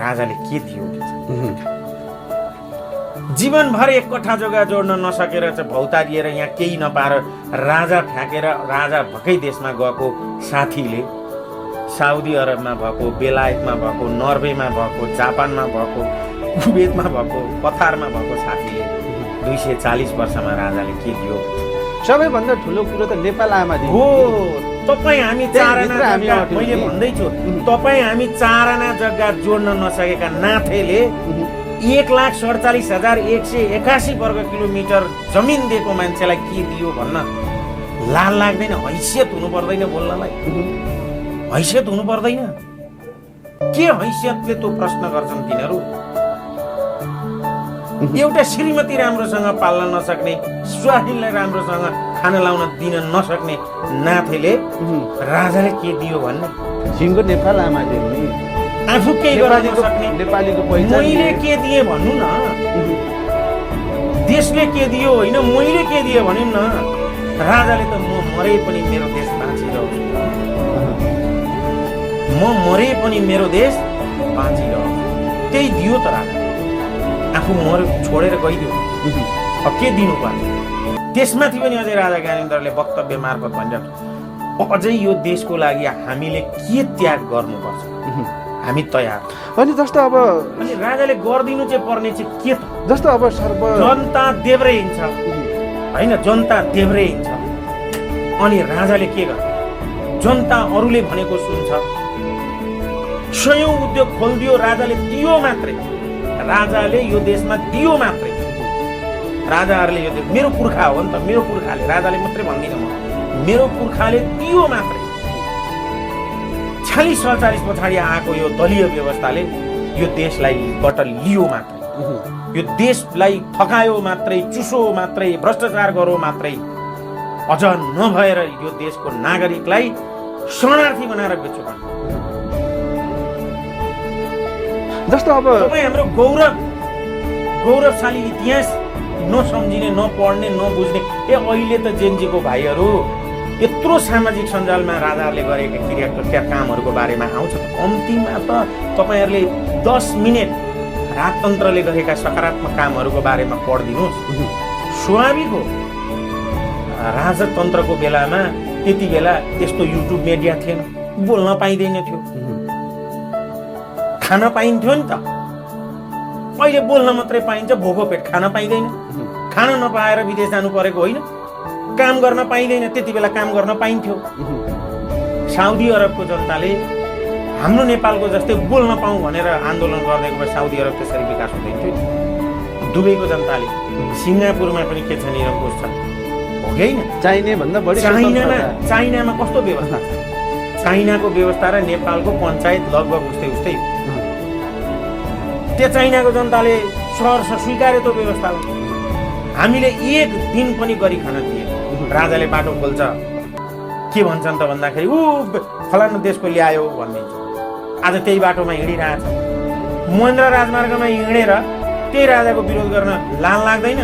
राजाले के दियो जीवनभर एक कट्ठा जग्गा जोड्न नसकेर चाहिँ भौतारिएर यहाँ केही नपाएर राजा फ्याँकेर राजा भएकै देशमा गएको साथीले साउदी अरबमा भएको, बेलायतमा भएको, नर्वेमा भएको, जापानमा भएको, कुवेतमा भएको, कतारमा भएको साथीले 240 वर्षमा राजाले के दियो? सबैभन्दा ठुलो कुरो त नेपाल आमा दियो हो। तपाईँ हामी मैले भन्दैछु, तपाईँ हामी 4 आना जग्गा जोड्न नसकेका नाथेले 1,47,181 वर्ग किलोमिटर जमिन दिएको मान्छेलाई के दियो भन्न लाल लाग्दैन? हैसियत हुनु पर्दैन बोल्नलाई? हैसियत हुनु पर्दैन? के हैसियतले त्यो प्रश्न गर्छन् तिनीहरू? एउटा श्रीमती राम्रोसँग पाल्न नसक्ने, स्वास्नीलाई राम्रोसँग खाना लाउन दिन नसक्ने नाथेले राजाले के दियो भन्ने? सिंहको नेपाल आमा दियो नि। आफू केही गर्न नसक्ने नेपालीको पहिचान मैले के दिए भन्नु न। देशले के दियो होइन, मैले के दिए भनिन् न। राजाले त म मरे पनि मेरो देश बाँचिरहोस्, म मरे पनि मेरो देश बाँचिरहोस्, त्यही दियो त राजा। आफू मरे छोडेर गइदियो, के दिनु पर्ने? त्यसमाथि पनि अझै राजा ज्ञानेन्द्रले वक्तव्य मार्फत भनिरहेको अझै यो देशको लागि हामीले के त्याग गर्नुपर्छ, हामी तयार। अनि जस्तो अब अनि राजाले गरिदिनु चाहिँ पर्ने चाहिँ के त? जस्तो अब जनता देब्रे हिँड्छ होइन, जनता देब्रे हिँड्छ। अनि राजाले के गर्छ? जनता अरूले भनेको सुन्छ। 100 उद्योग खोलिदियो राजाले, दियो मात्रै। राजाले यो देशमा दियो मात्रै। राजाहरूले यो देश मेरो पुर्खा हो नि त, मेरो पुर्खाले, राजाले मात्रै भन्दिनँ म, मेरो पुर्खाले दियो मात्रै। 46-47 पछाडि आएको यो दलीय व्यवस्थाले यो देशलाई बाट लियो मात्रै, यो देशलाई थकायो मात्रै, चुसो मात्रै, भ्रष्टाचार गरो मात्रै, अझ नभएर यो देशको नागरिकलाई शरणार्थी बनाएर बेच्यो। जस्तो अब तपाईँ हाम्रो गौरवशाली इतिहास नसम्झिने, नपढ्ने, नबुझ्ने। अहिले त जेनजीको भाइहरू यत्रो सामाजिक सञ्जालमा राजाहरूले गरेका क्रिया कामहरूको बारेमा आउँछ। कम्तीमा त तपाईँहरूले 10 मिनट राजतन्त्रले गरेका सकारात्मक कामहरूको बारेमा पढिदिनुहोस्। स्वाभाविक हो, राजतन्त्रको बेलामा त्यति बेला त्यस्तो युट्युब मिडिया थिएन, बोल्न पाइँदैन थियो, खान पाइन्थ्यो नि त। अहिले बोल्न मात्रै पाइन्छ, भोको पेट खान पाइँदैन। खान नपाएर विदेश जानु परेको होइन, काम गर्न पाइँदैन, त्यति बेला काम गर्न पाइन्थ्यो। साउदी अरबको जनताले हाम्रो नेपालको जस्तै बोल्न पाऊँ भनेर आन्दोलन गर्दैको भए साउदी अरब त्यसरी विकास हुँदैन थियो। दुबईको जनताले सिङ्गापुरमा पनि के छ, निरङ्कुश छ, हो कि होइन? चाहिने भन्दा बढी चाइनामा कस्तो व्यवस्था छ? चाइनाको व्यवस्था र नेपालको पञ्चायत लगभग उस्तै। त्यो चाइनाको जनताले सहर स्वीकार्यो त्यो व्यवस्था। हामीले एक दिन पनि गरी खान दिए। राजाले बाटो खोल्छ, के भन्छन् त भन्दाखेरि ऊ फलानु देशको ल्यायो भनिदिन्छ। आज त्यही बाटोमा हिँडिरहेछ। महेन्द्र राजमार्गमा हिँडेर त्यही राजाको विरोध गर्न लाल लाग्दैन?